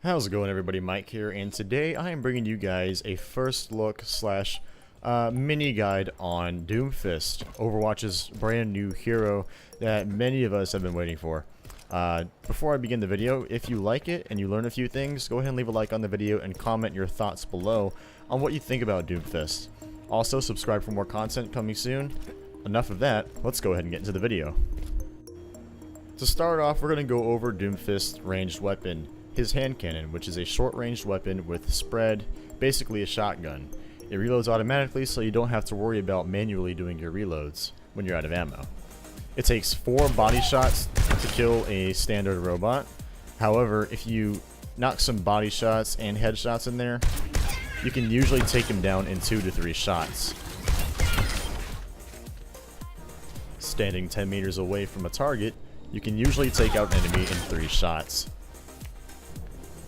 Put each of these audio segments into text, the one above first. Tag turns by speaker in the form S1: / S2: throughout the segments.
S1: How's it going, everybody? Mike here, and today I am bringing you guys a first look slash mini guide on Doomfist, Overwatch's brand new hero that many of us have been waiting for. Before I begin the video, if you like it and you learn a few things, go ahead and leave a like on the video and comment your thoughts below on what you think about Doomfist. Also, subscribe for more content coming soon. Enough of that, let's go ahead and get into the video. To start off, we're going to go over Doomfist's ranged weapon. His hand cannon, which is a short-ranged weapon with spread, basically a shotgun. It reloads automatically, so you don't have to worry about manually doing your reloads when you're out of ammo. It takes 4 body shots to kill a standard robot. However, if you knock some body shots and headshots in there, you can usually take him down in 2 to 3 shots. Standing 10 meters away from a target, you can usually take out an enemy in 3 shots.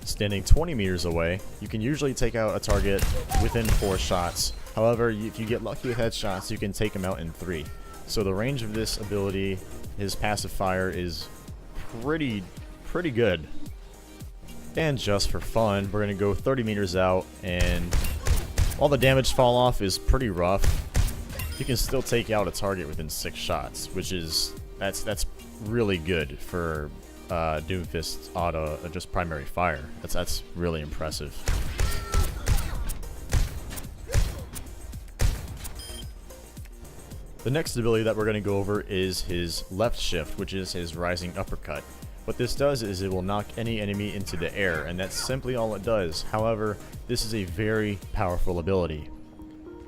S1: Standing 20 meters away, you can usually take out a target within 4 shots. However, if you get lucky with headshots, you can take him out in 3. So the range of this ability, his passive fire, is pretty good. And just for fun, we're going to go 30 meters out, and while the damage fall off is pretty rough, you can still take out a target within 6 shots, which is, that's really good for Doomfist's auto, just primary fire. That's really impressive. The next ability that we're going to go over is his left shift, which is his rising uppercut. What this does is it will knock any enemy into the air, and that's simply all it does. However, this is a very powerful ability.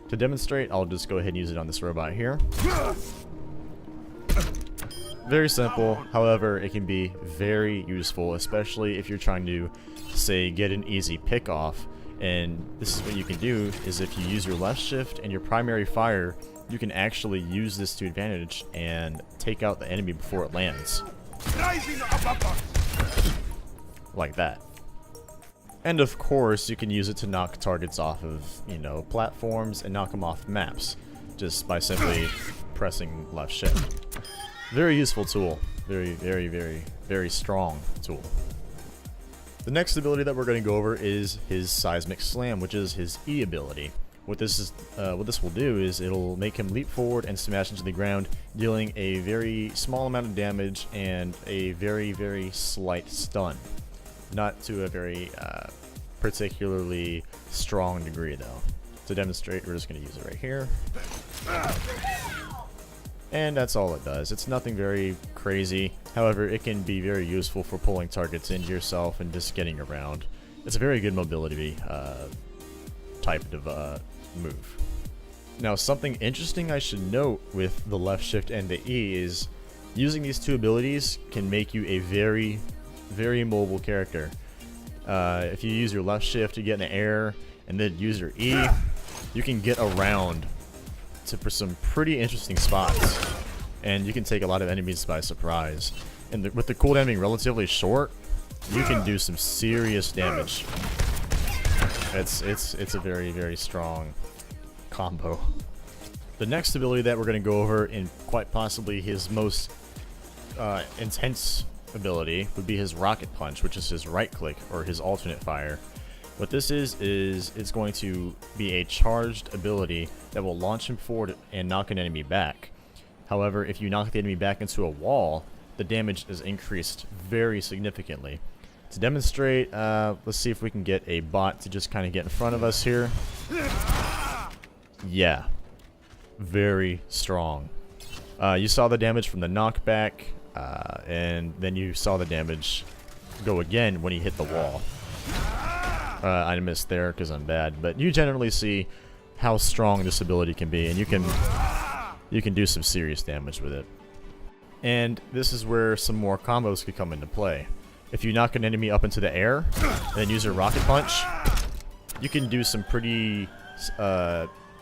S1: To demonstrate, I'll just go ahead and use it on this robot here. Very simple, however, it can be very useful, especially if you're trying to, say, get an easy pick off. And this is what you can do, is if you use your left shift and your primary fire, you can actually use this to advantage and take out the enemy before it lands. Like that. And of course, you can use it to knock targets off of, platforms and knock them off maps, just by simply pressing left shift. Very useful tool. Very strong tool. The next ability that we're going to go over is his seismic slam, which is his E ability. What this will do is it'll make him leap forward and smash into the ground, dealing a very small amount of damage and a very slight stun. Not to a very particularly strong degree, though. To demonstrate, we're just going to use it right here. And that's all it does. It's nothing very crazy. However, it can be very useful for pulling targets into yourself and just getting around. It's a very good mobility type of move. Now, something interesting I should note with the left shift and the E is using these two abilities can make you a very mobile character. If you use your left shift to get in the air and then use your E, you can get around for some pretty interesting spots, and you can take a lot of enemies by surprise. And with the cooldown being relatively short, you can do some serious damage. It's a very strong combo. The next ability that we're going to go over, in quite possibly his most intense ability, would be his rocket punch, which is his right click or his alternate fire. What this is it's going to be a charged ability that will launch him forward and knock an enemy back. However, if you knock the enemy back into a wall, the damage is increased very significantly. To demonstrate, let's see if we can get a bot to just kind of get in front of us here. Yeah, very strong. You saw the damage from the knockback, and then you saw the damage go again when he hit the wall. I missed there because I'm bad, but you generally see how strong this ability can be, and you can do some serious damage with it. And this is where some more combos could come into play. If you knock an enemy up into the air, and then use your rocket punch, you can do some pretty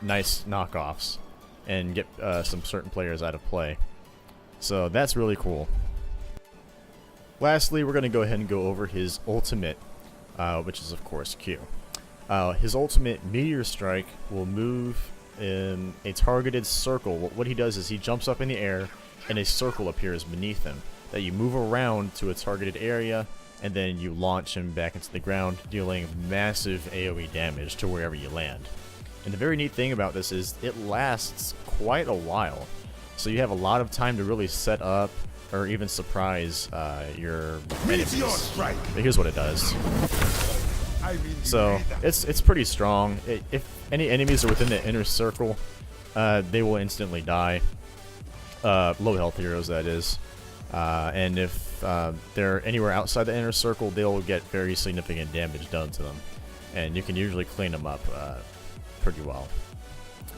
S1: nice knockoffs and get some certain players out of play. So that's really cool. Lastly, we're going to go ahead and go over his ultimate, which is of course Q. His ultimate Meteor Strike will move in a targeted circle. What he does is he jumps up in the air and a circle appears beneath him that you move around to a targeted area and then you launch him back into the ground, dealing massive AoE damage to wherever you land. And the very neat thing about this is it lasts quite a while, so you have a lot of time to really set up or even surprise your enemies. But here's what it does. So it's pretty strong. If any enemies are within the inner circle, they will instantly die. Low health heroes, that is. And if they're anywhere outside the inner circle, they'll get very significant damage done to them. And you can usually clean them up pretty well.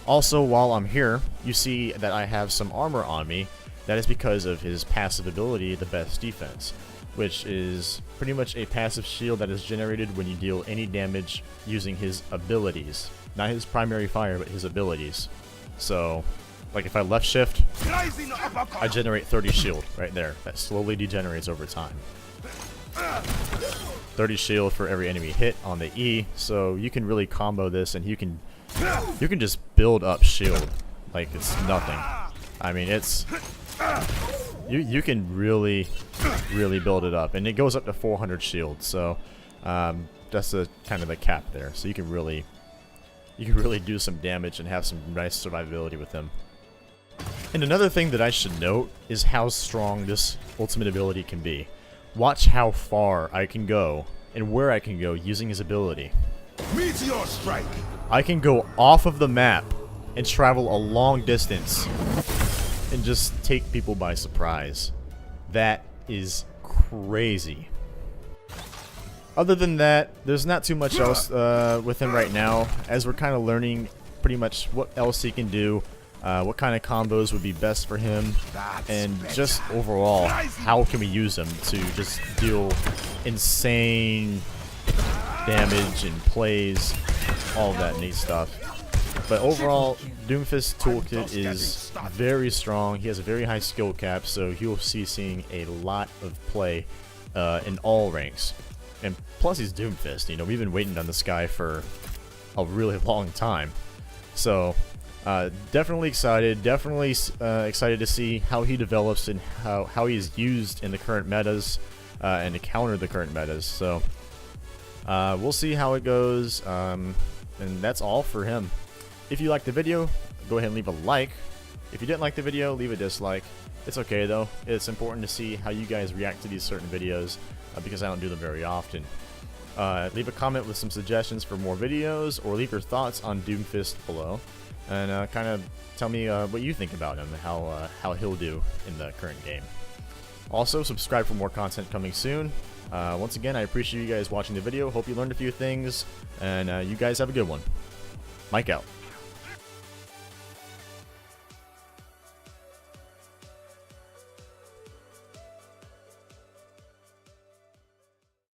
S1: Also, while I'm here, you see that I have some armor on me. That is because of his passive ability, the Best Defense, which is pretty much a passive shield that is generated when you deal any damage using his abilities. Not his primary fire, but his abilities. So, like if I left shift, I generate 30 shield right there. That slowly degenerates over time. 30 shield for every enemy hit on the E, so you can really combo this, and you can just build up shield like it's nothing. I mean, it's you can really build it up, and it goes up to 400 shield. So that's the kind of the cap there. So you can really do some damage and have some nice survivability with him. And another thing that I should note is how strong this ultimate ability can be. Watch how far I can go and where I can go using his ability. Meteor strike. I can go off of the map and travel a long distance and just take people by surprise. That is crazy. Other than that, there's not too much else with him right now, as we're kind of learning pretty much what else he can do, what kind of combos would be best for him, and just overall, how can we use him to just deal insane damage and plays, all of that neat stuff. But overall, Doomfist toolkit is very strong. He has a very high skill cap, so you'll see seeing a lot of play in all ranks. And plus he's Doomfist. You know, we've been waiting on this guy for a really long time. So definitely excited. Definitely excited to see how he develops and how he's used in the current metas and to counter the current metas. So we'll see how it goes. And that's all for him. If you liked the video, go ahead and leave a like. If you didn't like the video, leave a dislike. It's okay though. It's important to see how you guys react to these certain videos because I don't do them very often. Leave a comment with some suggestions for more videos, or leave your thoughts on Doomfist below, and kind of tell me what you think about him, how he'll do in the current game. Also, subscribe for more content coming soon. Once again, I appreciate you guys watching the video. Hope you learned a few things, and you guys have a good one. Mike out.